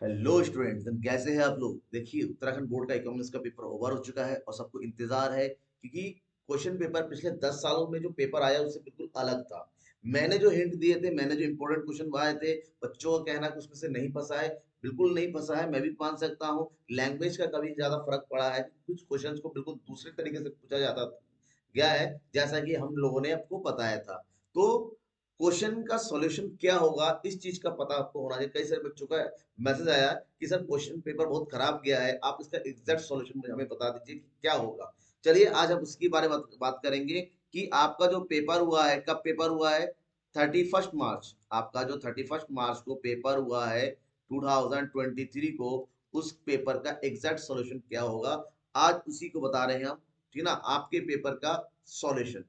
Hello students, कैसे हैं आप लोग। देखिए, उत्तराखंड बोर्ड का इकोनॉमिक्स का पेपर ओवर हो चुका है और सबको इंतजार है क्योंकि क्वेश्चन पेपर पिछले 10 सालों में जो पेपर आया उससे बिल्कुल अलग था। मैंने जो हिंट दिए थे, मैंने जो इंपॉर्टेंट क्वेश्चन आए थे, बच्चों का कहना है कि उसमें से नहीं फंसा है। बिल्कुल नहीं फंसा है, मैं भी मान सकता हूँ। लैंग्वेज का कभी ज्यादा फर्क पड़ा है, कुछ क्वेश्चन को बिल्कुल दूसरे तरीके से पूछा जाता गया है, जैसा कि हम लोगों ने आपको बताया था। तो क्वेश्चन का सॉल्यूशन क्या होगा, इस चीज का पता आपको होना चाहिए। कई सारे बच्चों का मैसेज आया कि सर क्वेश्चन पेपर बहुत खराब गया है, आप इसका एग्जैक्ट सॉल्यूशन मुझे हमें बता दीजिए कि क्या होगा। चलिए आज हम उसके बारे में बात करेंगे कि आपका जो पेपर हुआ है, कब पेपर हुआ है। 31 मार्च, आपका जो 31 मार्च को पेपर हुआ है 2023 को, उस पेपर का एग्जैक्ट सॉल्यूशन क्या होगा, आज उसी को बता रहे हैं हम। ठीक है ना, आपके पेपर का सॉल्यूशन।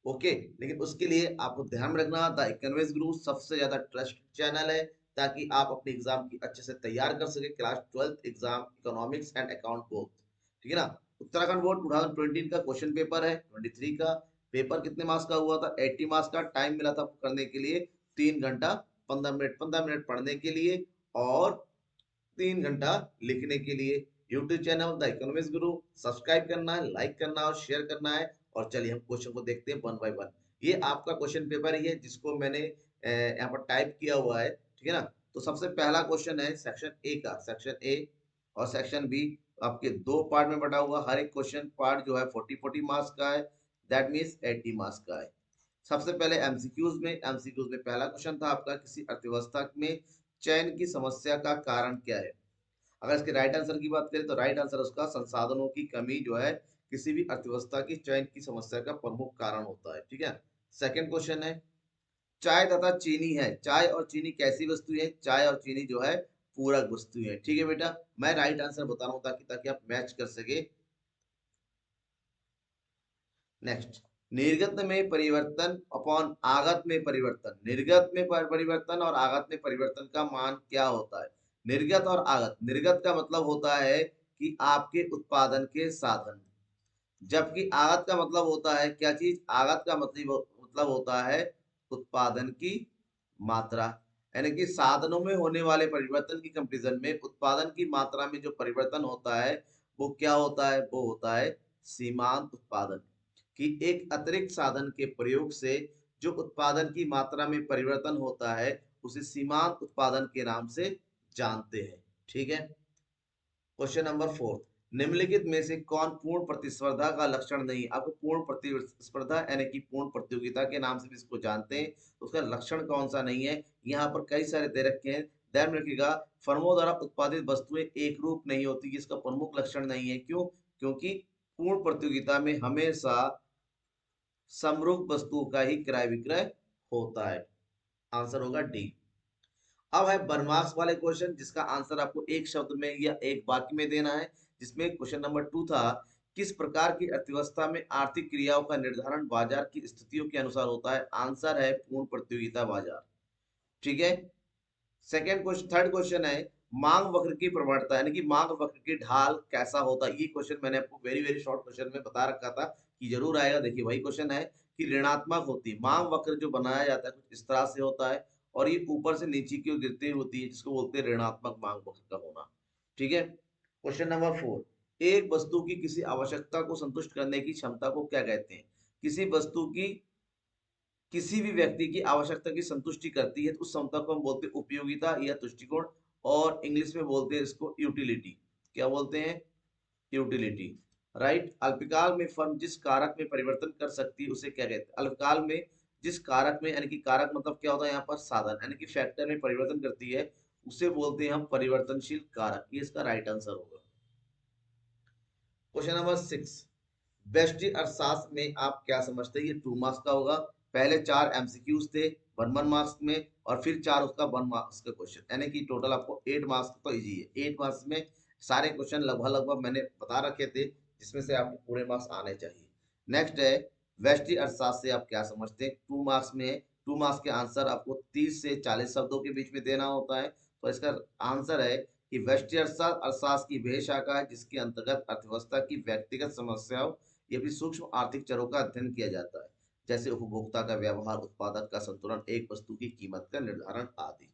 ओके, लेकिन उसके लिए आपको ध्यान में रखना, द इकोनॉमिक्स गुरु सबसे ज्यादा ट्रस्टेड चैनल है, ताकि आप अपने एग्जाम की अच्छे से तैयार कर सके। Class 12th exam economics and account both. ठीक है ना। उत्तराखंड बोर्ड 2020 का क्वेश्चन पेपर है 23 का। पेपर कितने मार्क्स का हुआ था? 80 मार्क्स का। टाइम मिला था आपको करने के लिए 3 घंटा 15 मिनट, 15 मिनट पढ़ने के लिए और 3 घंटा लिखने के लिए। YouTube channel the economics Guru subscribe करना है, लाइक करना है और शेयर करना है। और चलिए हम क्वेश्चन को देखते हैं वन बाय वन। ये आपका क्वेश्चन पेपर ही है जिसको मैंने यहाँ पर टाइप किया हुआ है। ठीक है ना। तो सबसे पहला क्वेश्चन है सेक्शन ए का, सेक्शन ए और सेक्शन बी। आपके दो पार्ट में बटा हुआ, हर एक क्वेश्चन पार्ट जो है 40 मार्क्स का है। दैट मीन्स 80 मार्क्स का है। सबसे पहले एमसीक्यूज में पहला क्वेश्चन था आपका, किसी अर्थव्यवस्था में चयन की समस्या का कारण क्या है। अगर इसके राइट आंसर की बात करें तो राइट आंसर उसका संसाधनों की कमी जो है किसी भी अर्थव्यवस्था की चयन की समस्या का प्रमुख कारण होता है। ठीक है। सेकंड क्वेश्चन है, चाय तथा चीनी है, चाय और चीनी कैसी वस्तु है। चाय और चीनी जो है पूरक वस्तु है। ठीक है बेटा, मैं राइट आंसर बता रहा हूं ताकि ताकि आप मैच कर सके। नेक्स्ट, निर्गत में परिवर्तन अपॉन आगत में परिवर्तन, निर्गत में परिवर्तन और आगत में परिवर्तन का मान क्या होता है। निर्गत और आगत, निर्गत का मतलब होता है कि आपके उत्पादन के साधन, जबकि आगत का मतलब होता है क्या चीज, आगत का मतलब होता है उत्पादन की मात्रा। यानी कि साधनों में होने वाले परिवर्तन की कंपैरिजन में उत्पादन की मात्रा में जो परिवर्तन होता है वो क्या होता है, वो होता है सीमांत उत्पादन। कि एक अतिरिक्त साधन के प्रयोग से जो उत्पादन की मात्रा में परिवर्तन होता है उसे सीमांत उत्पादन के नाम से जानते हैं। ठीक है। क्वेश्चन नंबर 4, निम्नलिखित में से कौन पूर्ण प्रतिस्पर्धा का लक्षण नहीं है। आपको पूर्ण प्रतिस्पर्धा यानी कि पूर्ण प्रतियोगिता के नाम से भी इसको जानते हैं, तो उसका लक्षण कौन सा नहीं है। यहाँ पर कई सारे दे रखे हैं, ध्यान में रखिएगा। फर्मों द्वारा उत्पादित वस्तुएं एक रूप नहीं होती, इसका प्रमुख लक्षण नहीं है। क्यों? क्योंकि पूर्ण प्रतियोगिता में हमेशा समरूप वस्तुओं का ही क्रय विक्रय होता है। आंसर होगा डी। अब है बर्माक्स वाले क्वेश्चन जिसका आंसर आपको एक शब्द में या एक वाक्य में देना है। जिसमें क्वेश्चन नंबर 2 था, किस प्रकार की अर्थव्यवस्था में आर्थिक क्रियाओं का निर्धारण बाजार की स्थितियों के अनुसार होता है। आंसर है पूर्ण प्रतियोगिता बाजार। ठीक है। सेकेंड क्वेश्चन, थर्ड क्वेश्चन है, मांग वक्र की प्रवणता यानी कि मांग वक्र की ढाल कैसा होता है। ये क्वेश्चन मैंने आपको वेरी वेरी शॉर्ट क्वेश्चन में बता रखा था कि जरूर आएगा। देखिए वही क्वेश्चन है कि ऋणात्मक होती है मांग वक्र, जो बनाया जाता है कुछ इस तरह से होता है और ये ऊपर से नीचे की ओर गिरती होती है, जिसको बोलते हैं ऋणात्मक मांग वक्र का होना। ठीक है। क्वेश्चन नंबर 4, एक वस्तु की किसी आवश्यकता को संतुष्ट करने की क्षमता को क्या कहते हैं। किसी वस्तु की किसी भी व्यक्ति की आवश्यकता की संतुष्टि करती है तो उस क्षमता को हम बोलते हैं उपयोगिता या तुष्टिकोण। और इंग्लिश में बोलते हैं इसको यूटिलिटी। क्या बोलते हैं? यूटिलिटी। राइट। अल्पकाल में फर्म जिस कारक में परिवर्तन कर सकती है उसे क्या कहते हैं। अल्पकाल में जिस कारक में, यानी कि कारक मतलब क्या होता है यहाँ पर, साधन, यानी कि फैक्टर में परिवर्तन करती है उसे बोलते हैं हम परिवर्तनशील कारक। ये इसका राइट आंसर होगा। क्वेश्चन नंबर 6, व्यष्टि अर्थशास्त्र में आप क्या समझते हैं। ये 2 मार्क्स का होगा। पहले 4 एमसीक्यूज थे 1 1 मार्क्स में, और फिर 4 उसका 1 मार्क्स का क्वेश्चन, यानी कि टोटल आपको 8 मार्क्स तो इजी है। 8 मार्क्स में सारे क्वेश्चन लगभग लगभग मैंने बता रखे थे, जिसमें से आपको पूरे मार्क्स आने चाहिए। नेक्स्ट है, व्यष्टि अर्थशास्त्र से आप क्या समझते हैं। 2 मार्क्स में 2 मार्क्स के आंसर आपको 30 से 40 शब्दों के बीच में देना होता है। तो इसका आंसर है कि व्यष्टि अर्थशास्त्र अर्थशास्त्र की वह शाखा है जिसके अंतर्गत अर्थव्यवस्था की व्यक्तिगत समस्याओं या फिर सूक्ष्म आर्थिक चरों का अध्ययन किया जाता है, जैसे उपभोक्ता का व्यवहार, उत्पादक का संतुलन, एक वस्तु की कीमत का निर्धारण आदि।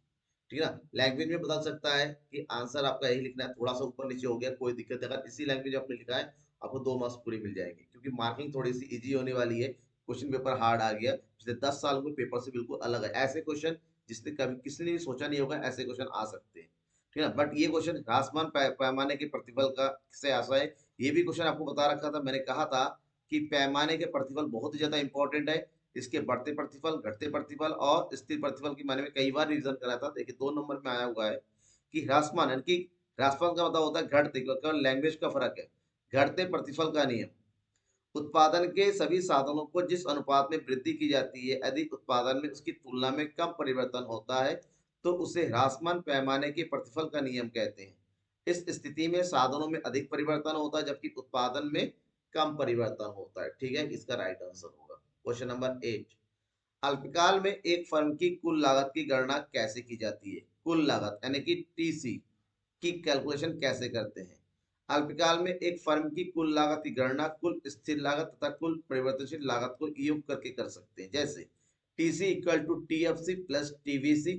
ठीक है ना। लैंग्वेज में बदल सकता है कि आंसर आपका यही लिखना है, थोड़ा सा ऊपर नीचे हो गया कोई दिक्कत नहीं, अगर इसी लैंग्वेज आपने लिखा है आपको 2 मार्क्स पूरे मिल जाएंगे, क्योंकि मार्किंग थोड़ी सी इजी होने वाली है। क्वेश्चन पेपर हार्ड आ गया पिछले 10 साल के पेपर से बिल्कुल अलग है, ऐसे क्वेश्चन जिसने कभी किसी ने भी सोचा नहीं होगा ऐसे क्वेश्चन आ सकते हैं। ठीक है ना। बट ये क्वेश्चन ह्रासमान पैमाने के प्रतिफल का से आशा है। ये भी क्वेश्चन आपको बता रखा था, मैंने कहा था कि पैमाने के प्रतिफल बहुत ही ज्यादा इंपॉर्टेंट है। इसके बढ़ते प्रतिफल, घटते प्रतिफल और स्थिर प्रतिफल की मैंने कई बार रिवीजन करा था। देखिए 2 नंबर में आया हुआ है कि ह्रासमान, यानी कि ह्रासमान का मतलब होता है घटते, केवल लैंग्वेज का फर्क है। घटते प्रतिफल का नियम, उत्पादन के सभी साधनों को जिस अनुपात में वृद्धि की जाती है, यदि उत्पादन में उसकी तुलना में कम परिवर्तन होता है तो उसे ह्रासमान पैमाने के प्रतिफल का नियम कहते हैं। इस स्थिति में साधनों में अधिक परिवर्तन होता है जबकि उत्पादन में कम परिवर्तन होता है। ठीक है, इसका राइट आंसर होगा क्वेश्चन नंबर 8। अल्पकाल में एक फर्म की कुल लागत की गणना कैसे की जाती है? कुल लागत यानी कि टीसी की कैलकुलेशन कैसे करते हैं? अल्पकाल में एक फर्म की कुल लागत की गणना कुल स्थिर लागत तथा कुल परिवर्तनशील लागत को योग करके कर सकते हैं। जैसे TC equal to TFC plus TVC,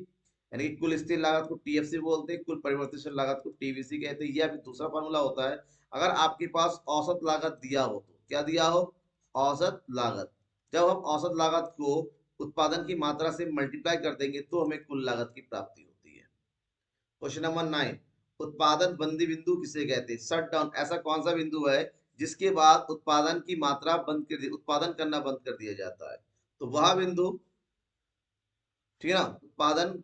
यानी कि कुल स्थिर लागत को टीएफसी बोलते हैं, कुल परिवर्तनशील लागत को टीवीसी कहते हैं। यह भी दूसरा फॉर्मूला होता है, अगर आपके पास औसत लागत दिया हो तो क्या दिया हो? औसत लागत। जब हम औसत लागत को उत्पादन की मात्रा से मल्टीप्लाई कर देंगे तो हमें कुल लागत की प्राप्ति होती है। क्वेश्चन नंबर 9, उत्पादन बंदी बिंदु किसे कहते हैं? शट डाउन ऐसा कौन सा बिंदु है जिसके बाद उत्पादन की मात्रा बंद कर दी, उत्पादन करना बंद कर दिया जाता है? तो वह बिंदु, ठीक है ना, उत्पादन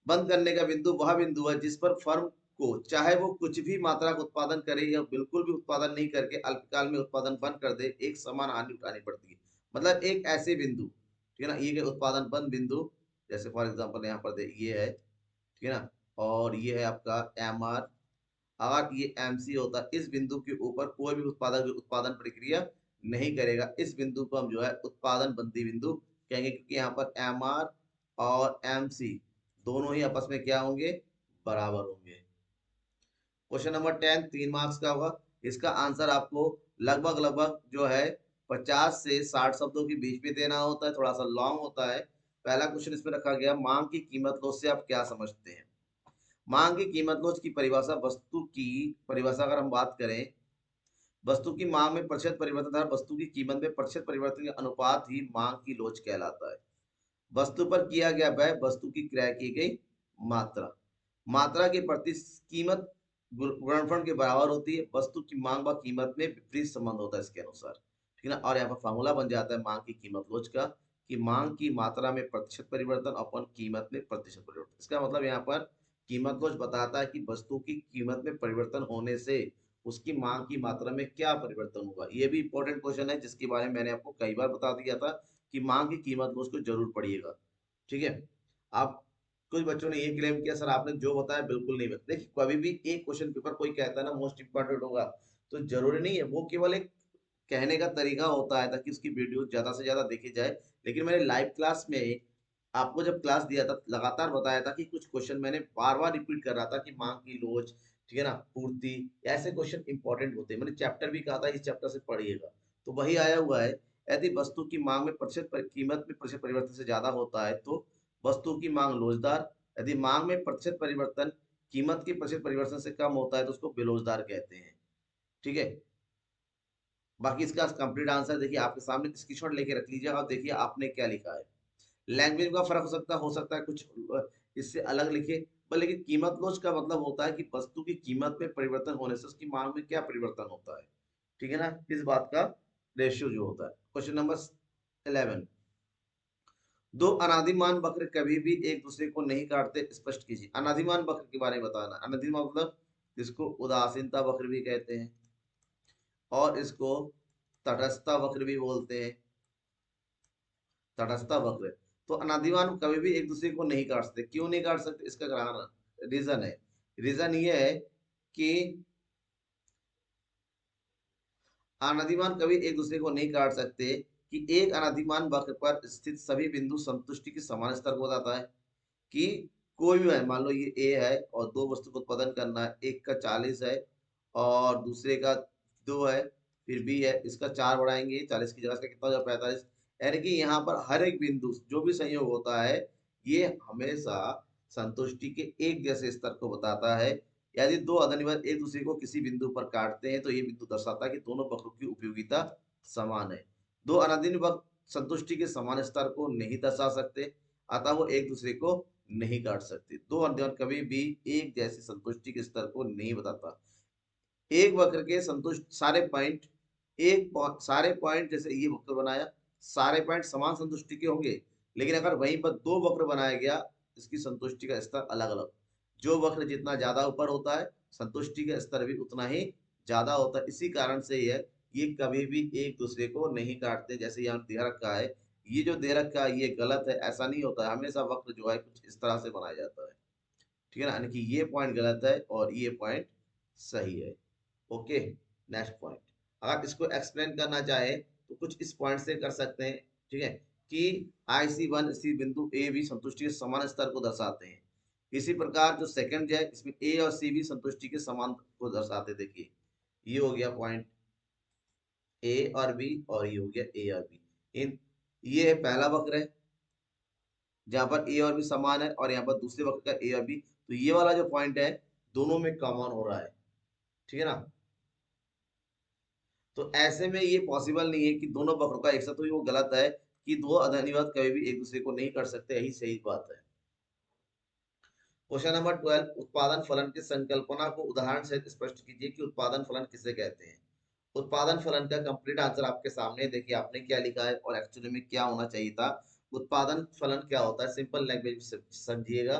बंद करने का बिंदु वह बिंदु है जिस पर फर्म को चाहे वो कुछ भी मात्रा का उत्पादन करे या बिल्कुल भी उत्पादन नहीं करके अल्पकाल में उत्पादन बंद कर दे, एक समान हानि उठानी पड़ती है। मतलब एक ऐसे बिंदु, ठीक है ना, ये उत्पादन बंद बिंदु, जैसे फॉर एग्जांपल यहाँ पर ये है, ठीक है ना, और ये है आपका एम आर। अगर ये एम सी होता है, इस बिंदु के ऊपर कोई भी उत्पादक जो उत्पादन प्रक्रिया नहीं करेगा, इस बिंदु को हम जो है उत्पादन बंदी बिंदु कहेंगे, क्योंकि यहाँ पर एम आर और एम सी दोनों ही आपस में क्या होंगे? बराबर होंगे। क्वेश्चन नंबर 10 3 मार्क्स का होगा। इसका आंसर आपको लगभग लगभग जो है 50 से 60 शब्दों के बीच में देना होता है, थोड़ा सा लॉन्ग होता है। पहला क्वेश्चन इसमें रखा गया, मांग की कीमत लोच से आप क्या समझते हैं? मांग की कीमत लोच की परिभाषा, वस्तु की परिभाषा अगर हम बात करें, वस्तु की मांग में प्रतिशत परिवर्तन तथा वस्तु की कीमत में प्रतिशत परिवर्तन का अनुपात ही मांग की लोच कहलाता है। वस्तु पर किया गया व्यय वस्तु की क्रय की गई मात्रा, मात्रा के प्रति कीमत गुणनफल के बराबर होती है। वस्तु की मांग व कीमत में विपरीत संबंध होता है इसके अनुसार। ठीक है ना। और यहाँ पर फॉर्मूला बन जाता है मांग की कीमत लोच का, कि मांग की मात्रा में प्रतिशत परिवर्तन अपन कीमत में प्रतिशत परिवर्तन। इसका मतलब यहाँ पर कीमत लोच बताता है कि वस्तु की कीमत में परिवर्तन होने से उसकी मांग की मात्रा में क्या परिवर्तन होगा। ये भी इंपॉर्टेंट क्वेश्चन है जिसके बारे में मैंने आपको कई बार बता दिया था कि मांग की कीमत को उसको जरूर पढ़िएगा। ठीक है। आप, कुछ बच्चों ने ये क्लेम किया सर आपने जो बताया बिल्कुल नहीं बताया। देखिए कभी भी एक क्वेश्चन पेपर कोई कहता है ना मोस्ट इंपॉर्टेंट होगा, तो जरूरी नहीं है, वो केवल एक कहने का तरीका होता है ताकि उसकी वीडियो ज्यादा से ज्यादा देखी जाए। लेकिन मैंने लाइव क्लास में आपको जब क्लास दिया था लगातार बताया था कि कुछ क्वेश्चन मैंने बार बार रिपीट कर रहा था कि मांग की लोच, ठीक है ना, पूर्ति, ऐसे क्वेश्चन इंपॉर्टेंट होते हैं। मैंने चैप्टर भी कहा था इस चैप्टर से पढ़िएगा, तो वही आया हुआ है। यदि वस्तु की मांग में कीमत में प्रतिशत परिवर्तन से ज्यादा होता है तो वस्तु की मांग लोचदार। यदि मांग में प्रतिशत परिवर्तन कीमत के प्रतिशत परिवर्तन से कम होता है तो उसको बेलोजदार कहते हैं। ठीक है। बाकी इसका कंप्लीट आंसर देखिए आपके सामने, स्क्रीनशॉट लेके रख लीजिए और देखिए आपने क्या लिखा है। लैंग्वेज का फर्क हो सकता है कुछ इससे अलग लिखे, पर लेकिन कीमत लोच का मतलब होता है कि वस्तु की कीमत में परिवर्तन होने से उसकी मांग में क्या परिवर्तन होता है। ठीक है ना, इस बात का रेशियो जो होता है। क्वेश्चन नंबर 11, दो अनादिमान वक्र कभी भी एक दूसरे को नहीं काटते, स्पष्ट कीजिए। अनादिमान वक्र के बारे में बताना। अनादिमान मतलब जिसको उदासीनता वक्र भी कहते हैं और इसको तटस्थता वक्र भी बोलते हैं। तटस्थता वक्र, तो अनादिमान कभी भी एक दूसरे को नहीं काट सकते। क्यों नहीं काट सकते? इसका कारण रीजन है। रीजन ये है कि अनादिमान कभी एक दूसरे को नहीं काट सकते कि एक अनादिमान वक्र पर स्थित सभी बिंदु संतुष्टि के समान स्तर को बताता है। कि कोई भी है, मान लो ये ए है और दो वस्तु को उत्पादन करना है, एक का 40 है और दूसरे का 2 है, फिर बी है, इसका 4 बढ़ाएंगे 40 की जगह, इसका कितना हो जाए 45। यानी कि यहाँ पर हर एक बिंदु जो भी संयोग होता है ये हमेशा संतुष्टि के एक जैसे स्तर को बताता है। यदि दो अधनिवद एक दूसरे को किसी बिंदु पर काटते हैं तो ये बिंदु दर्शाता है कि दोनों वक्रों की उपयोगिता समान है। दो अनाधीन वक्र संतुष्टि के समान स्तर को नहीं दर्शा सकते, अतः वो एक दूसरे को नहीं काट सकते। दो अध्ययन कभी भी एक जैसे संतुष्टि के स्तर को नहीं बताता। एक वक्र के संतुष्ट सारे पॉइंट सारे पॉइंट जैसे ये वक्र बनाया, सारे पॉइंट समान संतुष्टि के होंगे, लेकिन अगर वहीं पर दो वक्र बनाया गया, इसकी संतुष्टि का स्तर अलग अलग। जो वक्र जितना ज्यादा ऊपर होता है, संतुष्टि का स्तर भी उतना ही ज्यादा होता है। इसी कारण से ये कभी भी एक दूसरे को नहीं काटते। जैसे यहाँ दे रखा है, ये जो दे रखा है ये गलत है, ऐसा नहीं होता है। हमेशा वक्र जो है कुछ इस तरह से बनाया जाता है, ठीक है ना, यानी कि ये पॉइंट गलत है और ये पॉइंट सही है। Okay, next point. अगर इसको एक्सप्लेन करना चाहे तो कुछ इस पॉइंट से कर सकते हैं, ठीक है, कि आई सी वन इसी बिंदु ए भी संतुष्टि के समान स्तर को दर्शाते हैं। इसी प्रकार जो सेकंड है, इसमें ए और सी भी संतुष्टि के समान को दर्शाते। देखिए, ये हो गया पॉइंट ए और बी, और ये हो गया ए और बी। इन ये है पहला वक्र है जहां पर ए और बी समान है, और यहाँ पर दूसरे वक्र का ए और बी। तो ये वाला जो पॉइंट है, दोनों में कॉमन हो रहा है, ठीक है ना। तो ऐसे में ये पॉसिबल नहीं है कि दोनों वक्रों का एक साथ, तो वो गलत है कि दो अधनिवद कभी भी एक दूसरे को नहीं कर सकते, यही सही बात है। क्वेश्चन नंबर 12, उत्पादन फलन की संकल्पना को उदाहरण से स्पष्ट कीजिए कि उत्पादन फलन किसे कहते हैं। उत्पादन फलन का कंप्लीट आंसर आपके सामने। देखिए आपने क्या लिखा है और एक्चुअली में क्या होना चाहिए था। उत्पादन फलन क्या होता है, सिंपल लैंग्वेज में समझिएगा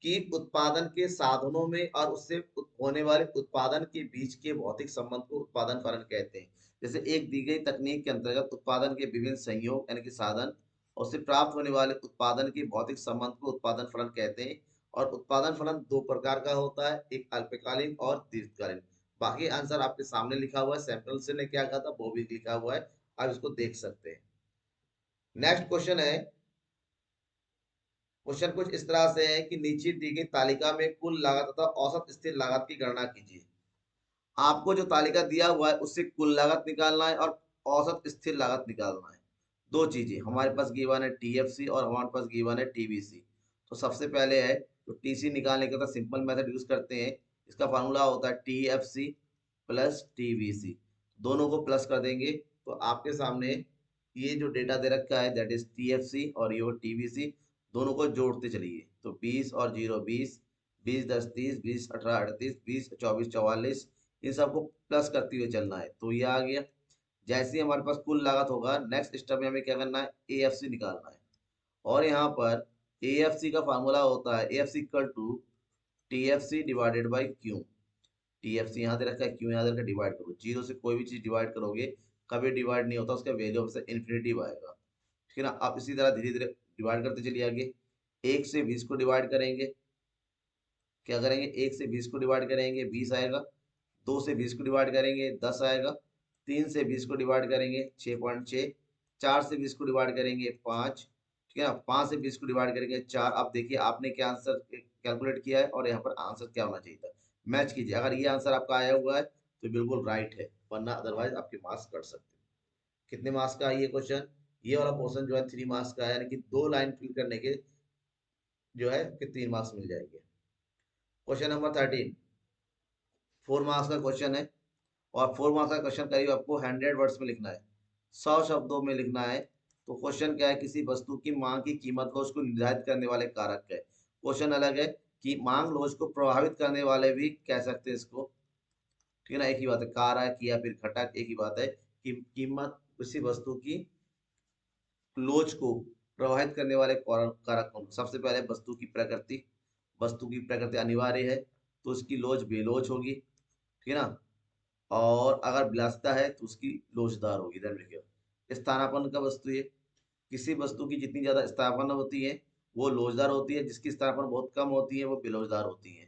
कि उत्पादन के साधनों में और उससे होने वाले उत्पादन के बीच के भौतिक संबंध को उत्पादन फलन कहते हैं। जैसे एक दी गई तकनीक के अंतर्गत उत्पादन के विभिन्न संयोग यानी कि साधन और उससे प्राप्त होने वाले उत्पादन के भौतिक संबंध को उत्पादन फलन कहते हैं। और उत्पादन फलन दो प्रकार का होता है, एक अल्पकालीन और दीर्घकालीन। बाकी आंसर आपके सामने लिखा हुआ है, सैंपल से ने क्या कहा था वो भी लिखा हुआ है, आप इसको देख सकते हैं। नेक्स्ट क्वेश्चन है, क्वेश्चन कुछ इस तरह से है कि नीचे दी गई तालिका में कुल लागत तथा औसत स्थिर लागत की गणना कीजिए। आपको जो तालिका दिया हुआ है उससे कुल लागत निकालना है और औसत स्थिर लागत निकालना है। दो चीजें हमारे पास गिवन है, टीएफसी और हमारे पास गिवन है टीबीसी। तो सबसे पहले है तो टीसी निकालने का सिंपल मेथड यूज करते हैं। इसका फार्मूला होता है टीएफसी प्लस टीबीसी, दोनों को प्लस कर देंगे तो आपके सामने ये जो डेटा दे रखा है दैट इज टीएफसी और ये टीबीसी, दोनों को जोड़ते चलिए। तो 20 और 0 20, 20 10 30, 20 18 38, 20 24 44, इन सबको प्लस करते हुए चलना है। तो ये आ गया। जैसे ही हमारे पास कुल लागत होगा, नेक्स्ट स्टेप में हमें क्या करना है, एएफसी निकालना है। और यहाँ पर एएफसी का फार्मूला होता है AFC equal to TFC divided by Q. TFC यहाँ दे रखा है, क्यू यहाँ दे रखा है, डिवाइड करो। जीरो से कोई भी चीज डिवाइड करोगे कभी डिवाइड नहीं होता, उसका वैल्यू हमसे इन्फिनिटिव आएगा, ठीक है ना। आप इसी तरह धीरे धीरे डिवाइड करते चलिए आगे। 1 से 20 को डिवाइड करेंगे, क्या करेंगे, 1 से 20 को डिवाइड करेंगे 20 आएगा। 2 से 20 को डिवाइड करेंगे 10 आएगा। 3 से 20 को डिवाइड करेंगे 6.6। 4 से 20 को डिवाइड करेंगे 5, ठीक है ना। 5 से 20 को डिवाइड करेंगे 4। अब देखिए आपने क्या आंसर कैलकुलेट किया है और यहाँ पर आंसर क्या होना चाहिए था, मैच कीजिए। अगर ये आंसर आपका आया हुआ है तो बिल्कुल राइट है, वरना अदरवाइज आपके मार्क्स कट सकते हैं। कितने मार्क्स का है ये क्वेश्चन, ये वाला पोर्शन जो है 3 मार्क्स का है, यानी कि 2 लाइन फिल करने के जो है कि 3 मार्क्स मिल जाएंगे। क्वेश्चन नंबर 13, 4 मार्क्स का क्वेश्चन है। और 4 मार्क्स का क्वेश्चन करीब आपको 100 वर्ड्स में लिखना है, 100 शब्दों में लिखना है। तो क्वेश्चन क्या है, किसी वस्तु की मांग की कीमत लोच को निर्धारित करने वाले कारक है। क्वेश्चन अलग है कि मांग लोच को प्रभावित करने वाले भी कह सकते हैं इसको, ठीक है ना। एक ही बात है, कारक या फिर घटक, एक ही बात है कि कीमत किसी वस्तु की लोच को प्रभावित करने वाले कारक कौन। सबसे पहले वस्तु की प्रकृति, वस्तु की प्रकृति अनिवार्य है तो उसकी लोच बेलोच होगी, ठीक है ना। और अगर विलासिता है तो उसकी लोचदार होगी। ध्यान रखिएगा। स्थानापन्न का वस्तु है, किसी वस्तु की जितनी ज्यादा स्थानापन्न होती है वो लोचदार होती है, जिसकी स्थानापन्न बहुत कम होती है वो बेलोचदार होती है।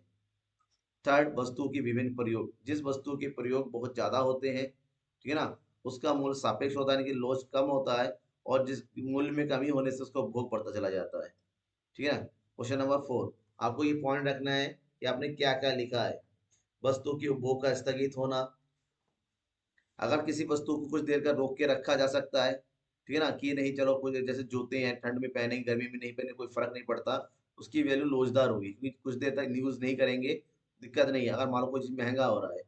थर्ड, वस्तु की विभिन्न प्रयोग, जिस वस्तु के प्रयोग बहुत ज्यादा होते हैं, ठीक है ना, उसका मूल्य सापेक्ष होता है, यानी कि लोच कम होता है, और जिस मूल्य में कमी होने से उसका उपभोग बढ़ता चला जाता है, ठीक है ना। क्वेश्चन नंबर 4, आपको ये पॉइंट रखना है कि आपने क्या क्या लिखा है। वस्तु की उपभोग का स्थगित होना, अगर किसी वस्तु को कुछ देर का रोक के रखा जा सकता है, ठीक है ना, कि नहीं चलो कुछ जैसे जूते हैं ठंड में पहने गर्मी में नहीं पहने कोई फर्क नहीं पड़ता, उसकी वैल्यू लोचदार होगी, क्योंकि कुछ देर तक यूज नहीं करेंगे दिक्कत नहीं है। अगर मान लो कोई चीज महंगा हो रहा है,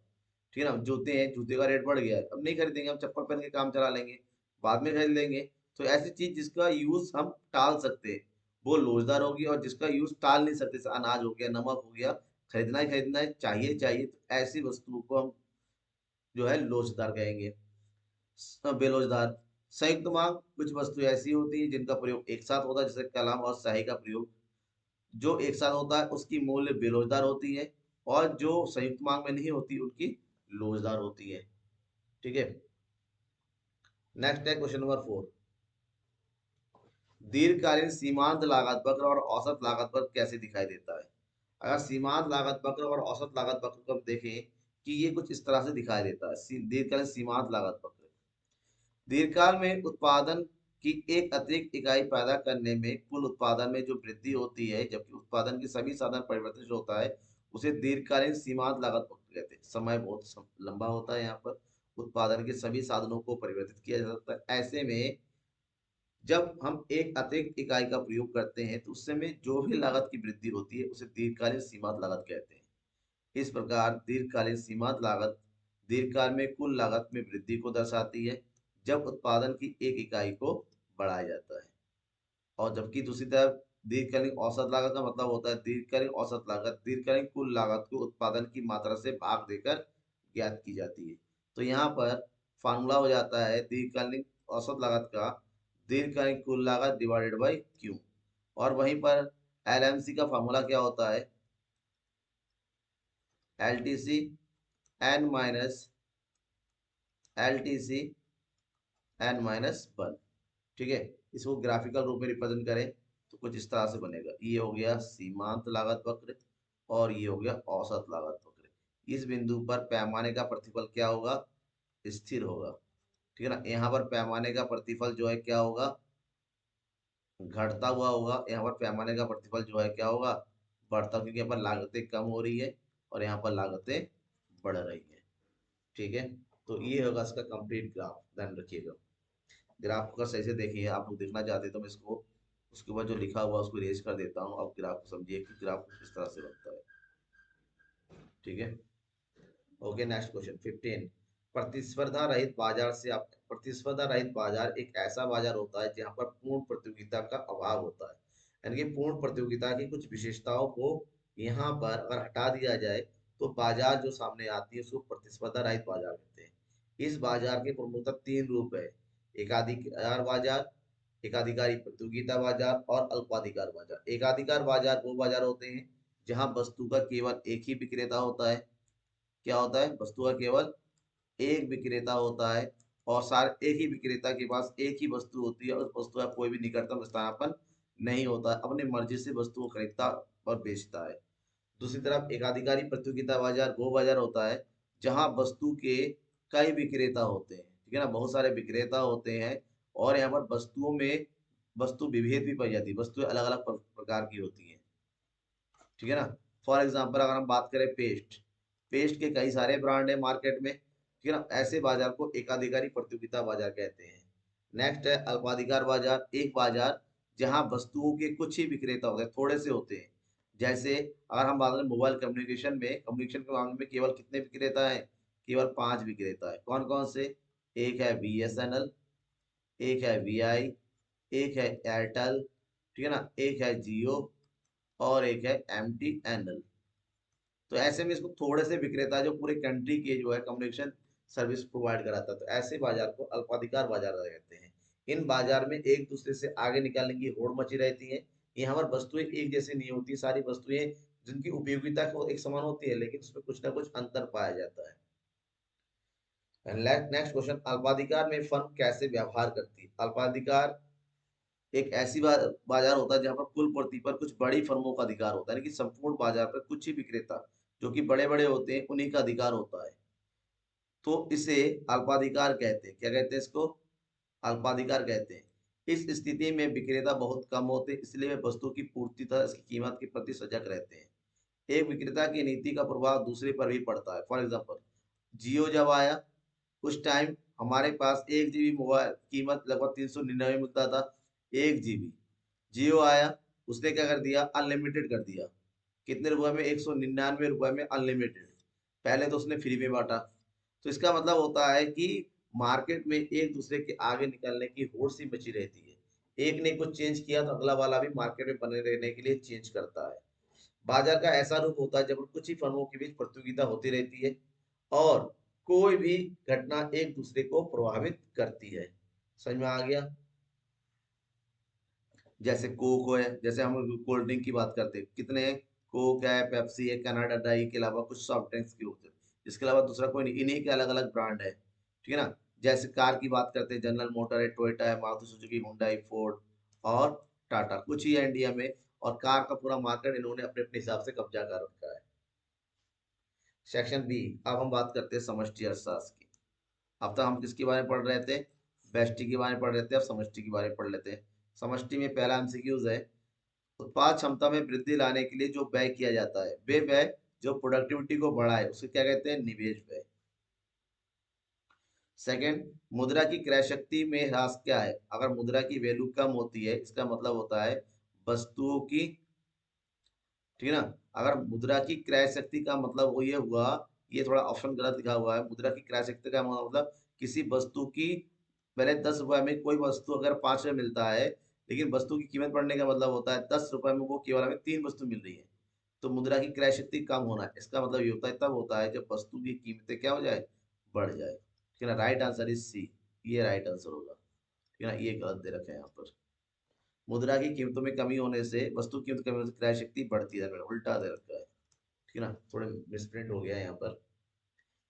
ठीक है ना, जूते हैं, जूते का रेट बढ़ गया है, अब नहीं खरीदेंगे, हम चप्पल पहन के काम चला लेंगे, बाद में खरीद लेंगे। तो ऐसी चीज जिसका यूज हम टाल सकते हैं वो लोचदार होगी, और जिसका यूज टाल नहीं सकते, जैसे अनाज हो गया, नमक हो गया, खरीदना ही खरीदना है, चाहिए चाहिए, तो ऐसी वस्तुओं को हम जो है लोचदार कहेंगे। बेलोजदार, संयुक्त मांग, कुछ वस्तु ऐसी होती है जिनका प्रयोग एक साथ होता है, जैसे कलम और स्याही का प्रयोग जो एक साथ होता है उसकी मूल्य बेलोजदार होती है, और जो संयुक्त मांग में नहीं होती उनकी लोजदार होती है। ठीक है। नेक्स्ट है क्वेश्चन नंबर 4। दीर्घकालीन सीमांत लागत वक्र और औसत लागत वक्र कैसे दिखाई देता है? अगर सीमांत लागत वक्र और औसत लागत वक्र को हम देखें कि ये कुछ इस तरह से दिखाई देता है। दीर्घकालीन सीमांत लागत वक्र दीर्घकाल में उत्पादन की एक अतिरिक्त इकाई पैदा करने में कुल उत्पादन में जो वृद्धि होती है, जबकि उत्पादन के सभी साधन परिवर्तनशील होता है, उसे दीर्घकालीन सीमांत लागत वक्र कहते हैं। समय बहुत लंबा होता है, यहाँ पर उत्पादन के सभी साधनों को परिवर्तित किया जा सकता है। ऐसे में जब हम एक अतिरिक्त इकाई का प्रयोग करते हैं तो उससे में जो भी लागत की वृद्धि होती है उसे दीर्घकालीन सीमांत लागत कहते हैं। इस प्रकार दीर्घकालीन सीमांत लागत दीर्घकाल में कुल लागत में वृद्धि को दर्शाती है जब उत्पादन की एक इकाई को बढ़ाया जाता है। और जबकि दूसरी तरफ दीर्घकालीन औसत लागत का मतलब होता है दीर्घकालीन औसत लागत दीर्घकालीन कुल लागत को उत्पादन की मात्रा से भाग देकर ज्ञात की जाती है। तो यहाँ पर फार्मूला हो जाता है दीर्घकालीन औसत लागत का दीर्घकालीन कुल लागत डिवाइडेड बाई क्यू। और वहीं पर एलएमसी का फार्मूला क्या होता है? L T C N minus L T C N minus one. ठीक है। इसको ग्राफिकल रूप में रिप्रेजेंट करें तो कुछ इस तरह से बनेगा। ये हो गया सीमांत लागत वक्र और ये हो गया औसत लागत वक्र। इस बिंदु पर पैमाने का प्रतिफल क्या होगा? स्थिर होगा। ठीक है ना। यहाँ पर पैमाने का प्रतिफल जो है क्या होगा? घटता हुआ होगा। यहाँ पर पैमाने का प्रतिफल जो है क्या होगा? बढ़ता, क्योंकि यहाँ पर लागतें कम हो रही है और यहाँ पर लागतें बढ़ रही है। ठीक है। तो ये होगा इसका कंप्लीट ग्राफ, ध्यान रखिएगा। ग्राफ को सही से देखिए, आप लोग देखना चाहते हैं तो मैं इसको उसके बाद जो लिखा हुआ उसको इरेज कर देता हूँ। अब ग्राफ को समझिए कि ग्राफ किस तरह से बनता है। ठीक है। Okay, next question 15। प्रतिस्पर्धा रहित बाजार से आप प्रतिस्पर्धा रहित बाजार एक ऐसा बाजार होता है जहां पर पूर्ण प्रतियोगिता का अभाव होता है। यानी कि पूर्ण प्रतियोगिता की कुछ विशेषताओं को यहाँ पर अगर हटा दिया जाए तो बाजार जो सामने आती है उसको प्रतिस्पर्धा रहित बाजार कहते हैं। इस बाजार के प्रमुखतः तीन रूप है: एकाधिकार बाजार, एकाधिकारी प्रतियोगिता बाजार और अल्पाधिकार बाजार। एकाधिकार बाजार वो बाजार होते हैं जहां वस्तु का केवल एक ही विक्रेता होता है। क्या होता है? वस्तु का केवल एक विक्रेता होता है, और सारे एक ही विक्रेता के पास एक ही वस्तु होती है, और उस वस्तु का कोई भी निकटतम स्थानापन्न नहीं होता है, अपने मर्जी से वस्तु को खरीदता और बेचता है। दूसरी तरफ एकाधिकारी प्रतियोगिता बाजार वो बाजार होता है जहां वस्तु के कई विक्रेता होते हैं। ठीक है ना, बहुत सारे विक्रेता होते हैं, और यहाँ पर वस्तुओं में वस्तु विभेद भी पाई जाती है, वस्तुएं अलग अलग प्रकार की होती हैं। ठीक है ना। फॉर एग्जाम्पल अगर हम बात करें पेस्ट, पेस्ट के कई सारे ब्रांड है मार्केट में। ठीक है ना, ऐसे बाजार को एकाधिकारी प्रतियोगिता बाजार कहते हैं। नेक्स्ट है अल्पाधिकार बाजार, एक बाजार जहां वस्तुओं के कुछ ही विक्रेता होते हैं, थोड़े से होते हैं। जैसे अगर हम बात करें मोबाइल कम्युनिकेशन के मामले में केवल कितने विक्रेता हैं? केवल 5 विक्रेता है। कौन कौन से? एक है BSNL, एक है VI, एक है एयरटेल, ठीक है ना, एक है जियो, और एक है MTNL। तो ऐसे में इसको थोड़े से विक्रेता जो पूरे कंट्री के जो है कम्युनिकेशन सर्विस प्रोवाइड कराता है, तो ऐसे बाजार को अल्पाधिकार बाजार कहते हैं। इन बाजार में एक दूसरे से आगे निकालने की होड़ मची रहती है। यहाँ पर वस्तुएं एक जैसी नहीं होती, सारी वस्तुएं जिनकी उपयोगिता को एक समान होती है, लेकिन उसमें कुछ ना कुछ अंतर पाया जाता है। नेक्स्ट क्वेश्चन, अल्पाधिकार में फर्म कैसे व्यवहार करती है? अल्पाधिकार एक ऐसी बाजार होता है जहां पर कुल प्रति पर कुछ बड़ी फर्मों का अधिकार होता है, यानी कि संपूर्ण बाजार पर कुछ ही विक्रेता जो कि बड़े बड़े होते हैं उन्हीं का अधिकार होता है। तो इसे अल्पाधिकार कहते हैं। क्या कहते हैं इसको? अल्पाधिकार कहते हैं। इस स्थिति में विक्रेता बहुत कम होते हैं, इसलिए वे वस्तु की पूर्ति तथा इसकी कीमत के प्रति सजग रहते हैं। एक विक्रेता की नीति का प्रभाव दूसरे पर भी पड़ता है। फॉर एग्जाम्पल, जियो जब आया उस टाइम हमारे पास 1 GB मोबाइल कीमत लगभग 399 मिलता था, 1 GB। जियो आया उसने क्या कर दिया, अनलिमिटेड कर दिया। कितने रुपए में, 199 रुपए में अनलिमिटेड। पहले तो उसने फ्री में बांटा। तो इसका मतलब होता है कि मार्केट में एक दूसरे के आगे निकलने की होड़ सी मची रहती है। एक ने कुछ चेंज किया तो अगला वाला भी मार्केट में बने रहने के लिए चेंज करता है। बाजार का ऐसा रूप होता है जब कुछ ही फर्मों के बीच प्रतियोगिता होती रहती है और कोई भी घटना एक दूसरे को प्रभावित करती है। समझ में आ गया? जैसे कोक है, जैसे हम कोल्ड ड्रिंक की बात करते हैं, कितने हैं? कोक है, पेप्सी है, कनाडा ड्राई के अलावा कुछ सॉफ्ट ड्रिंक्स की होते हैं। इसके अलावा दूसरा कोई नहीं, इन्हीं के अलग अलग ब्रांड है। ठीक है ना? जैसे कार की बात करते हैं, जनरल मोटर है, टोयोटा है, मारुति सुजुकी, हुंडई, फोर्ड और टाटा, कुछ ही है इंडिया में। और कार का पूरा मार्केट इन्होंने अपने अपने हिसाब से कब्जा कर रखा है। Section B. अब हम बात करते हैं समष्टि अर्थशास्त्र की। अब तक हम किसके बारे में पढ़ रहे थे? व्यष्टि के बारे में पढ़ रहे थे, अब समष्टि के बारे में पढ़ लेते हैं। समष्टि में पहला एमसीक्यूज है, उत्पाद क्षमता में वृद्धि लाने के लिए जो व्यय किया जाता है, वे व्यय जो प्रोडक्टिविटी को बढ़ाए उसे क्या कहते हैं? निवेश व्यय। सेकंड, मुद्रा की क्रय शक्ति में ह्रास क्या है? अगर मुद्रा की वैल्यू कम होती है, इसका मतलब होता है वस्तुओं की, ठीक है ना? अगर मुद्रा की क्रय शक्ति का मतलब वो ये हुआ, ये थोड़ा ऑप्शन गलत लिखा हुआ है। मुद्रा की क्रय शक्ति का मतलब किसी वस्तु की, पहले 10 रुपए में कोई वस्तु अगर 5 में मिलता है, लेकिन वस्तु की कीमत बढ़ने का मतलब होता है 10 रुपए में वो केवल हमें 3 वस्तु मिल रही है। तो मुद्रा की क्रय शक्ति कम होना, इसका मतलब ये होता है, तब होता है जब वस्तु की कीमतें क्या हो जाए? बढ़ जाए। ठीक है ना? राइट आंसर इज सी, ये राइट आंसर होगा। ठीक है ना? ये गलत दे रखे हैं यहाँ पर। मुद्रा की कीमतों में कमी होने से, वस्तु की कीमत कमी होने से क्रय शक्ति बढ़ती है, उल्टा दे रखा है। ठीक है ना? थोड़े मिसप्रिंट हो गया है यहाँ पर।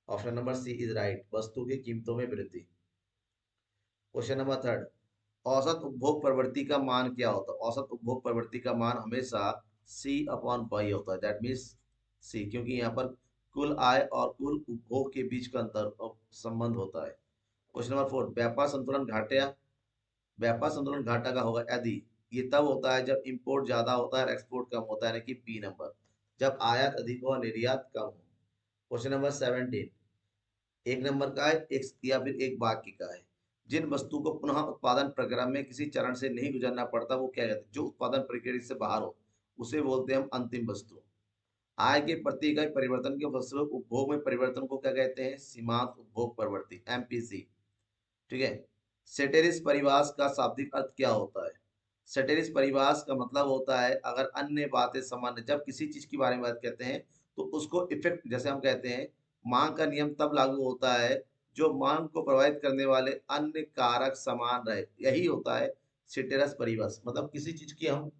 Option number C is right, वस्तु की कीमतों में वृद्धि। क्वेश्चन नंबर थर्ड, औसत उपभोग प्रवृत्ति का मान क्या होता है? औसत उपभोग प्रवृत्ति का मान हमेशा सी अपॉन पाई होता है, दैट मीन्स सी, क्योंकि यहाँ पर कुल आय और कुल उपभोग के बीच का अंतर संबंध होता है। क्वेश्चन नंबर फोर, व्यापार संतुलन घाटा, व्यापार संतुलन घाटा का होगा यदि, ये तब होता है जब इंपोर्ट ज्यादा होता है और एक्सपोर्ट कम होता है, यानी कि बी नंबर, जब आयात अधिक हो और निर्यात कम हो। क्वेश्चन नंबर 17, एक नंबर का है, एक या फिर एक वाक्य का है, जिन वस्तु को पुनः उत्पादन प्रक्रिया में किसी चरण से नहीं गुजरना पड़ता वो क्या कहते हैं? जो उत्पादन प्रक्रिया से बाहर हो उसे बोलते हैं हम अंतिम वस्तु। आय के प्रति इकाई परिवर्तन के फलस्वरूप उपभोग में परिवर्तन को क्या कहते हैं? सीमांत उपभोग प्रवृत्ति, एमपीसी। ठीक है? सेटेरिस परिभाष का शाब्दिक अर्थ क्या होता है? सेटेरिस परिभाष का मतलब होता है अगर अन्य बातें सामान्य, जब किसी चीज के बारे में बात करते हैं तो उसको इफेक्ट, जैसे हम कहते हैं मांग का नियम तब लागू होता है जो मांग को प्रभावित करने वाले अन्य कारक समान रहे, यही होता है सेटेरस परिभाष। मतलब किसी चीज की हम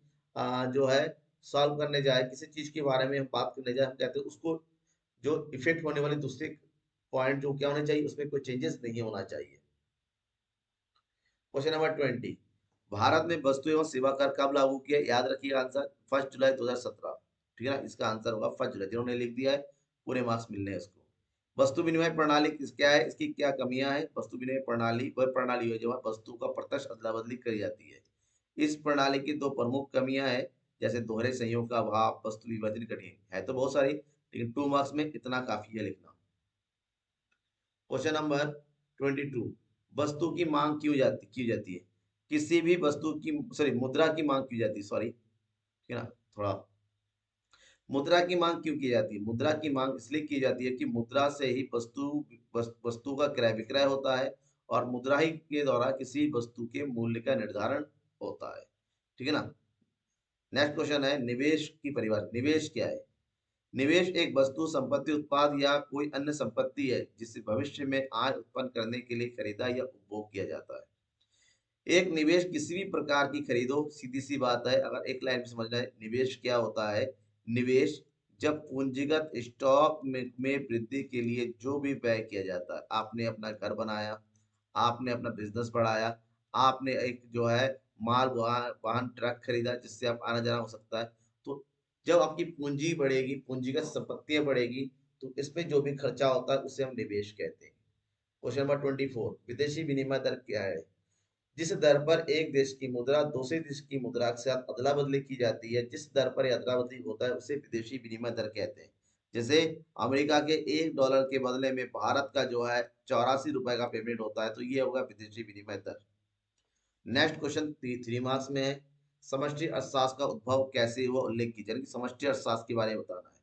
जो है सॉल्व करने जाए, किसी चीज के बारे में हम बात करने जाए, हम कहते हैं उसको जो इफेक्ट होने वाले दूसरे पॉइंट जो क्या होने चाहिए, उसमें कोई चेंजेस नहीं होना चाहिए। क्वेश्चन नंबर 20, भारत में वस्तु एवं सेवा कर कब लागू किया? याद रखिए आंसर 1 जुलाई 2017। ठीक है ना? इसका आंसर होगा 1 जुलाई, जिन्होंने लिख दिया है पूरे मार्क्स मिलने हैं इसको। वस्तु विनिमय प्रणाली क्या है, इसकी क्या कमियां हैं? वस्तु विनिमय प्रणाली वह प्रणाली है जहाँ वस्तु का प्रत्यक्ष अदला बदली करी जाती है। इस प्रणाली की दो प्रमुख कमियां हैं, जैसे दोहरे संयोग का अभाव, वस्तु विभाजन कठिन है तो बहुत सारी, लेकिन 2 मार्क्स में इतना काफी है लिखना। क्वेश्चन नंबर 22, वस्तु की मांग की जाती है, किसी भी वस्तु की, सॉरी मुद्रा की मांग की जाती है, सॉरी, ठीक है ना? थोड़ा, मुद्रा की मांग क्यों की जाती है? मुद्रा की मांग इसलिए की जाती है कि मुद्रा से ही वस्तु का क्रय विक्रय होता है और मुद्रा ही के द्वारा किसी वस्तु के मूल्य का निर्धारण होता है। ठीक है ना? नेक्स्ट क्वेश्चन है निवेश की परिभाषा। निवेश क्या है? निवेश एक वस्तु, संपत्ति, उत्पाद या कोई अन्य संपत्ति है जिसे भविष्य में आय उत्पन्न करने के लिए खरीदा या उपभोग किया जाता है। एक निवेश किसी भी प्रकार की खरीदो, सीधी सी बात है, अगर एक लाइन में समझना है निवेश क्या होता है। निवेश जब पूंजीगत स्टॉक में वृद्धि के लिए जो भी व्यय किया जाता है, आपने अपना घर बनाया, आपने अपना बिजनेस बढ़ाया, आपने एक जो है माल वाहन ट्रक खरीदा जिससे आप आना जाना हो सकता है, तो जब आपकी पूंजी बढ़ेगी, पूंजीगत संपत्तियां बढ़ेगी, तो इसमें जो भी खर्चा होता है उसे हम निवेश कहते हैं। क्वेश्चन नंबर 24, विदेशी विनिमय दर क्या है? जिस दर पर एक देश की मुद्रा दूसरे देश की मुद्रा के साथ अदला बदली की जाती है, जिस दर पर अदला बदली होता है उसे विदेशी विनिमय दर कहते हैं। जैसे अमेरिका के $1 के बदले में भारत का जो है 84 रुपए का पेमेंट होता है, तो ये होगा विदेशी विनिमय दर। नेक्स्ट क्वेश्चन 3 मार्क्स में है, समष्टि अर्थशास्त्र का उद्भव कैसे हुआ उल्लेख कीजिए, यानी कि समष्टि अर्थशास्त्र के बारे में बताना है।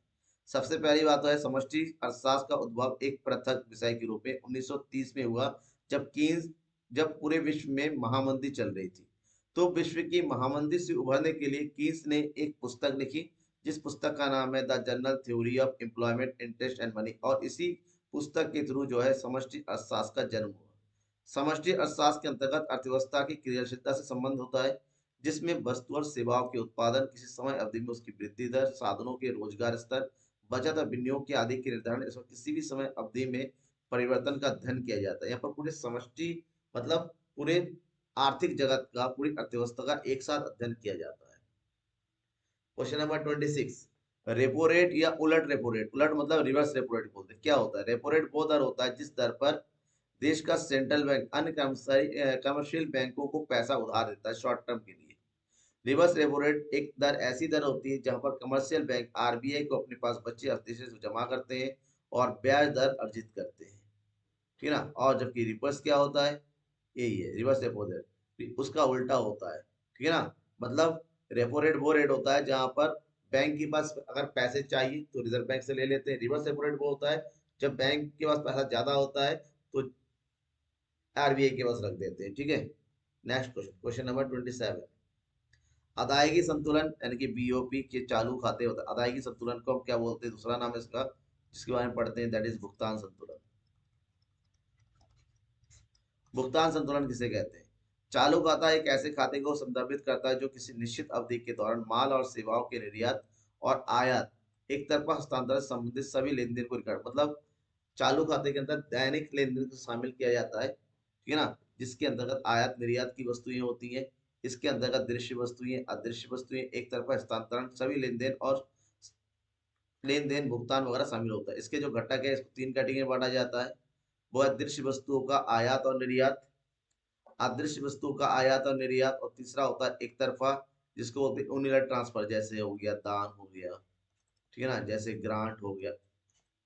सबसे पहली बात तो है समष्टि अर्थशास्त्र का उद्भव एक पृथक विषय के रूप में 1930 में हुआ, जब पूरे विश्व में महामंदी चल रही थी। तो विश्व की महामंदी से उभरने के लिए कीन्स ने एक पुस्तक लिखी, जिस पुस्तक का नाम है the general theory of employment interest and money, और इसी पुस्तक के थ्रू जो है समष्टि अर्थशास्त्र का जन्म हुआ। समष्टि अर्थशास्त्र के अंतर्गत अर्थव्यवस्था की क्रियाशीलता से संबंध होता है, जिसमें वस्तु और सेवाओं के उत्पादन, किसी समय अवधि में उसकी वृद्धि दर, साधनों के रोजगार स्तर, बचत और विनियोग के आदि के निर्धारण, इसमें किसी भी समय अवधि में परिवर्तन का अध्ययन किया जाता है। यहाँ पर पूरे समष्टि मतलब पूरे आर्थिक जगत का, पूरी अर्थव्यवस्था का एक साथ अध्ययन किया जाता है। क्वेश्चन नंबर 26, रेपो रेट या उलट रेपो रेट, उलट मतलब रिवर्स रेपो रेट बोलते हैं, क्या होता है? रेपो रेट वो दर होता है जिस दर पर देश का सेंट्रल बैंक अन्य कमर्शियल बैंकों को पैसा उधार देता है शॉर्ट टर्म के लिए। रिवर्स रेपो रेट एक दर ऐसी दर होती है जहां पर कमर्शियल बैंक आरबीआई को अपने पास बचे अवधि से जमा करते हैं और ब्याज दर अर्जित करते हैं, ठीक है ना। और जबकि रिवर्स क्या होता है, यही है रिवर्स रेपो रेट, उसका उल्टा होता है, ठीक है ना। मतलब रेपो रेट वो रेट होता है जहां पर बैंक के पास अगर पैसे चाहिए तो रिजर्व बैंक से ले लेते हैं। रिवर्स रेपो रेट वो होता है जब बैंक के पास पैसा ज्यादा होता है तो आरबीआई के पास रख देते हैं, ठीक है। नेक्स्ट क्वेश्चन, क्वेश्चन नंबर 27, अदायगी संतुलन यानी कि बीओपी के चालू खाते होता है। अदायगी संतुलन को हम क्या बोलते हैं, दूसरा नाम है इसका जिसके बारे में पढ़ते हैं, दैट इज भुगतान संतुलन। भुगतान संतुलन किसे कहते हैं? चालू खाता एक ऐसे खाते को संदर्भित करता है जो किसी निश्चित अवधि के दौरान माल और सेवाओं के निर्यात और आयात, एक तरफा हस्तांतरण से संबंधित सभी लेन देन को रिकॉर्ड, मतलब चालू खाते के अंदर दैनिक लेन देन को शामिल किया जाता है, ठीक है ना। जिसके अंतर्गत आयात निर्यात की वस्तुएं होती हैं, इसके अंतर्गत दृश्य वस्तुएं, अदृश्य वस्तुएं, एक तरफा हस्तांतरण, सभी लेन देन और लेन देन भुगतान वगैरह शामिल होता है। इसके जो घटक है इसको तीन कैटेगरी में बांटा जाता है। वो है दृश्य वस्तुओं का आयात और निर्यात, अदृश्य वस्तुओं का आयात और निर्यात, और तीसरा होता है एक तरफा जिसको बोलते हैं यूनिलैटरल ट्रांसफर, जैसे हो गया दान हो गया, ठीक है ना, जैसे ग्रांट हो गया,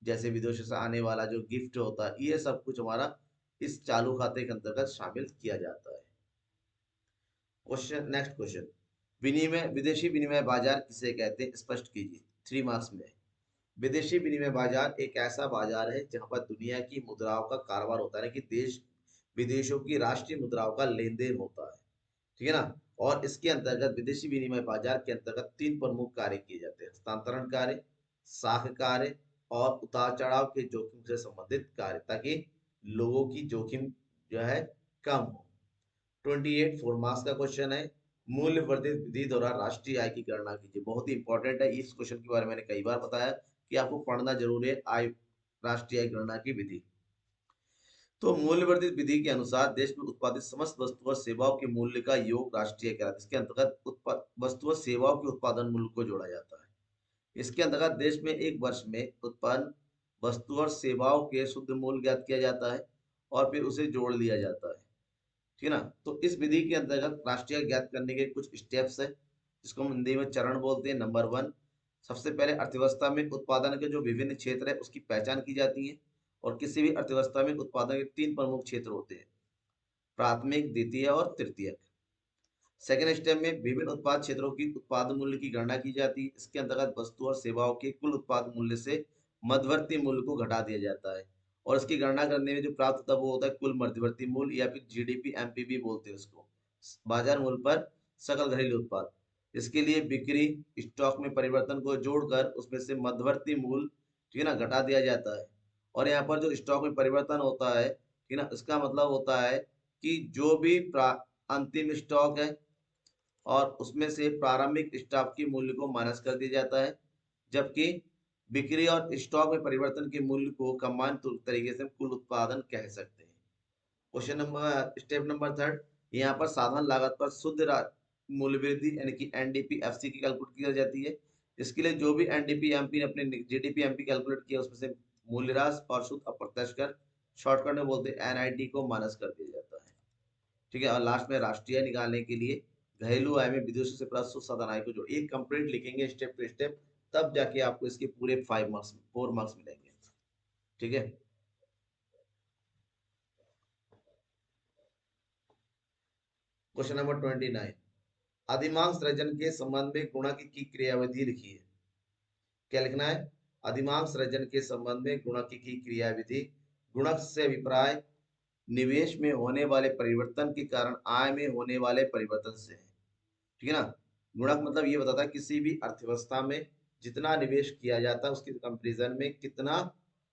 जैसे विदेशों से आने वाला जो गिफ्ट होता है, ये सब कुछ हमारा इस चालू खाते के अंतर्गत शामिल किया जाता है। क्वेश्चन, नेक्स्ट क्वेश्चन, विनिमय विदेशी विनिमय बाजार किसे कहते हैं, स्पष्ट कीजिए। 3 मार्क्स में। विदेशी विनिमय बाजार एक ऐसा बाजार है जहां पर दुनिया की मुद्राओं का कारोबार होता है, कि देश विदेशों की राष्ट्रीय मुद्राओं का लेन देन होता है, ठीक है ना। और इसके अंतर्गत विदेशी विनिमय बाजार के अंतर्गत 3 प्रमुख कार्य किए जाते हैं, हस्तांतरण कार्य, साख कार्य और उतार चढ़ाव के जोखिम से संबंधित कार्य, ताकि लोगों की जोखिम जो है कम हो। 28 4 मार्क्स का क्वेश्चन है, मूल्य वर्धित विधि द्वारा राष्ट्रीय आय की गणना कीजिए। बहुत ही इंपॉर्टेंट है, इस क्वेश्चन के बारे में मैंने कई बार बताया कि आपको पढ़ना जरूरी है, आय राष्ट्रीय आय गणना की विधि। तो मूल्य वर्धित विधि के अनुसार देश में उत्पादित समस्त वस्तु और सेवाओं के मूल्य का योग राष्ट्रीय कहलाता है। इसके अंतर्गत वस्तु और सेवाओं के उत्पादन मूल्य को जोड़ा जाता है। इसके अंतर्गत देश में एक वर्ष में उत्पन्न वस्तु और सेवाओं के शुद्ध मूल्य ज्ञात किया जाता है और फिर उसे जोड़ लिया जाता है, ठीक है ना। तो इस विधि के अंतर्गत राष्ट्रीय आय ज्ञात करने के कुछ स्टेप्स है, जिसको हम हिंदी में चरण बोलते हैं। नंबर 1, सबसे पहले अर्थव्यवस्था में उत्पादन के जो विभिन्न क्षेत्र है उसकी पहचान की जाती है। और किसी भी अर्थव्यवस्था में उत्पादन के 3 प्रमुख क्षेत्र होते हैं, प्राथमिक, द्वितीय और तृतीयक। सेकेंड स्टेप में विभिन्न उत्पाद क्षेत्रों की उत्पाद मूल्य की गणना की जाती है। इसके अंतर्गत वस्तु और सेवाओं के कुल उत्पाद मूल्य से मध्यवर्ती मूल्य को घटा दिया जाता है, और इसकी गणना करने में जो प्राप्त होता है वो होता है कुल मध्यवर्ती मूल्य, या फिर जीडीपी एमपीवी बोलते हैं उसको, बाजार मूल्य पर सकल घरेलू उत्पाद। इसके लिए बिक्री, स्टॉक में परिवर्तन को जोड़कर उसमें से मध्यवर्ती मूल्य, ठीक है ना, घटा दिया जाता है। और यहाँ पर जो स्टॉक में परिवर्तन होता है, ठीक है ना, इसका मतलब होता है कि जो भी अंतिम स्टॉक है और उसमें से प्रारंभिक स्टॉक के मूल्य को माइनस कर दिया जाता है, जबकि बिक्री और स्टॉक में परिवर्तन के मूल्य को कंबाइंड तरीके से कुल उत्पादन कह सकते हैं। क्वेश्चन नंबर, स्टेप नंबर 3, यहाँ पर साधारण लागत पर शुद्ध मूल्य वृद्धि यानी कि एनडीपी एफसी की कैलकुलेट की जाती है। इसके लिए जो भी एनडीपी एमपी ने अपने जीडीपी एमपी कैलकुलेट किया उसमें से मूल्यह्रास और शुद्ध अप्रत्यक्ष कर, शॉर्टकट में बोलते हैं एनआईटी, को माइनस कर दिया जाता है, ठीक है। और लास्ट में राष्ट्रीय आय निकालने के लिए घरेलू आय में विदेशों से प्राप्त शुद्ध साधन आय को जोड़, एक कंप्लीट लिखेंगे स्टेप टू स्टेप, तब जाके आपको इसके पूरे 5 मार्क्स 4 मार्क्स मिलेंगे, ठीक है। क्वेश्चन नंबर 29, अधिमांश सृजन के संबंध में गुणक की क्रियाविधि लिखिए। क्या लिखना है? अधिमांश सृजन के संबंध में गुणक की क्रियाविधि। गुणक से अभिप्राय निवेश में होने वाले परिवर्तन के कारण आय में होने वाले परिवर्तन से है। ठीक है ना? गुणक मतलब ये बताता है किसी भी अर्थव्यवस्था में जितना निवेश किया जाता है उसके कंपैरिजन में कितना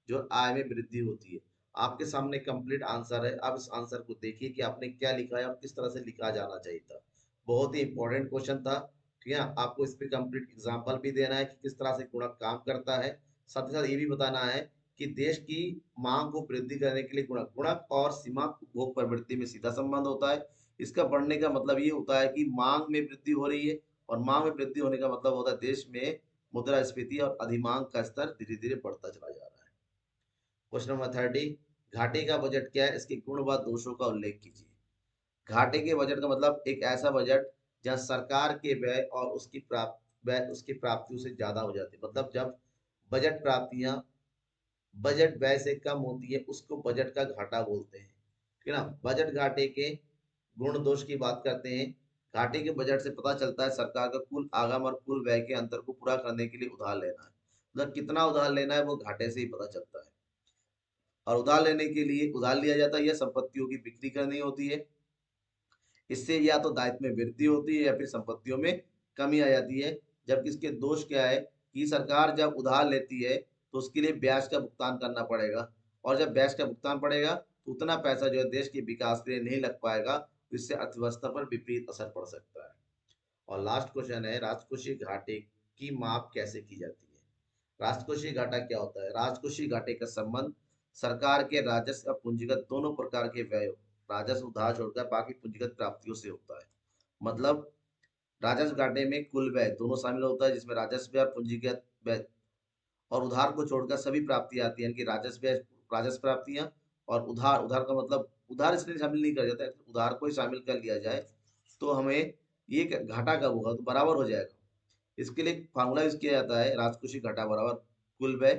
जो आय में वृद्धि होती है। आपके सामने कंप्लीट आंसर है, आप इस आंसर को देखिए कि आपने क्या लिखा है और किस तरह से लिखा जाना चाहिए था। बहुत ही इंपॉर्टेंट क्वेश्चन था। ठीक है ना? आपको इस पे कंप्लीट एग्जाम्पल भी देना है कि किस तरह से गुणक काम करता है। साथ ही साथ ये भी बताना है कि देश की मांग को वृद्धि करने के लिए गुणक गुणक और सीमांत उपभोग प्रवृत्ति में सीधा संबंध होता है। इसका बढ़ने का मतलब ये होता है कि मांग में वृद्धि हो रही है, और मांग में वृद्धि होने का मतलब होता है देश में मुद्रास्फीति और अधिमांग का स्तर धीरे धीरे बढ़ता चला जा रहा है। क्वेश्चन नंबर 30, घाटे का बजट क्या है, इसके गुण व दोषों का उल्लेख कीजिए। घाटे के बजट का मतलब एक ऐसा बजट जहां सरकार के व्यय और उसकी प्राप्तियों से ज्यादा हो जाती है। मतलब जब बजट प्राप्तियां बजट व्यय से कम होती है उसको बजट का घाटा बोलते हैं। ठीक है ना? बजट घाटे के गुण दोष की बात करते हैं। घाटे के बजट से पता चलता है सरकार का कुल आगम और कुल व्यय के अंतर को पूरा करने के लिए उधार लेना है। मतलब कितना उधार लेना है वो घाटे से ही पता चलता है। और उधार लेने के लिए उधार लिया जाता है या संपत्तियों की बिक्री करनी होती है। इससे या तो दायित्व में वृद्धि होती है या फिर संपत्तियों में कमी आ जाती है। जबकि इसके दोष क्या है कि सरकार जब उधार लेती है तो उसके लिए ब्याज का भुगतान करना पड़ेगा, और जब ब्याज का भुगतान पड़ेगा तो उतना पैसा जो है देश के विकास के लिए नहीं लग पाएगा, तो इससे अर्थव्यवस्था पर विपरीत असर पड़ सकता है। और लास्ट क्वेश्चन है, राजकोषीय घाटे की माप कैसे की जाती है? राजकोषीय घाटा क्या होता है? राजकोषीय घाटे का संबंध सरकार के राजस्व और पूंजीगत दोनों प्रकार के व्यय, राजस्व उधार छोड़कर बाकी पूंजीगत प्राप्तियों से होता है। मतलब राजस्व घाटे में कुल व्यय दोनों शामिल होता है, जिसमें राजस्व व्यय और पूंजीगत व्यय और उधार को छोड़कर सभी प्राप्तियां आती हैं, कि राजस्व व्यय, राजस्व प्राप्तियां और उधार। उधार का मतलब उधार इसलिए शामिल नहीं कर जाता है, उधार को ही शामिल कर लिया जाए तो हमें ये घाटा कब होगा, तो बराबर हो जाएगा। इसके लिए फार्मूला यूज किया जाता है, राजकोषीय घाटा बराबर कुल व्यय,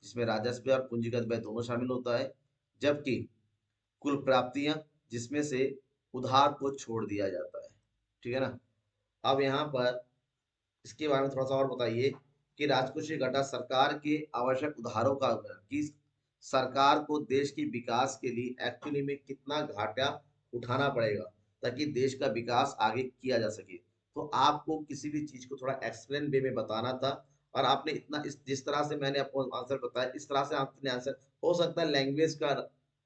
जिसमें राजस्व व्यय और पूंजीगत व्यय दोनों शामिल होता है, जबकि कुल प्राप्तियां, जिसमें से उधार को छोड़ दिया जाता है। ठीक है ना? अब यहाँ पर इसके बारे में थोड़ा सा और बताइए कि राजकोषीय घाटा सरकार के आवश्यक उधारों का कि सरकार को देश के विकास के लिए एक्चुअली में कितना घाटा उठाना पड़ेगा ताकि देश का विकास आगे किया जा सके। तो आपको किसी भी चीज को थोड़ा एक्सप्लेन वे में बताना था, और आपने इतना इस जिस तरह से मैंने आपको आंसर बताया इस तरह से आपने आंसर, हो सकता है लैंग्वेज का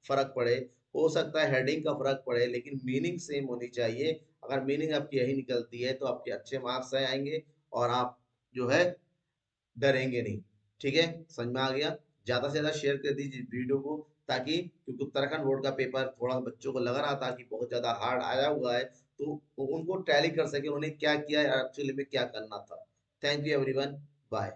फर्क पड़े, हो सकता है हेडिंग का फर्क पड़े, लेकिन मीनिंग सेम होनी चाहिए। अगर मीनिंग आपकी यही निकलती है तो आपके अच्छे मार्क्स आएंगे और आप जो है डरेंगे नहीं। ठीक है? समझ में आ गया? ज्यादा से ज्यादा शेयर कर दीजिए वीडियो को, ताकि क्योंकि उत्तराखंड बोर्ड का पेपर थोड़ा बच्चों को लग रहा था कि बहुत ज्यादा हार्ड आया हुआ है, तो उनको टैली कर सके उन्हें क्या किया एक्चुअली में क्या करना था। Thank you everyone, bye.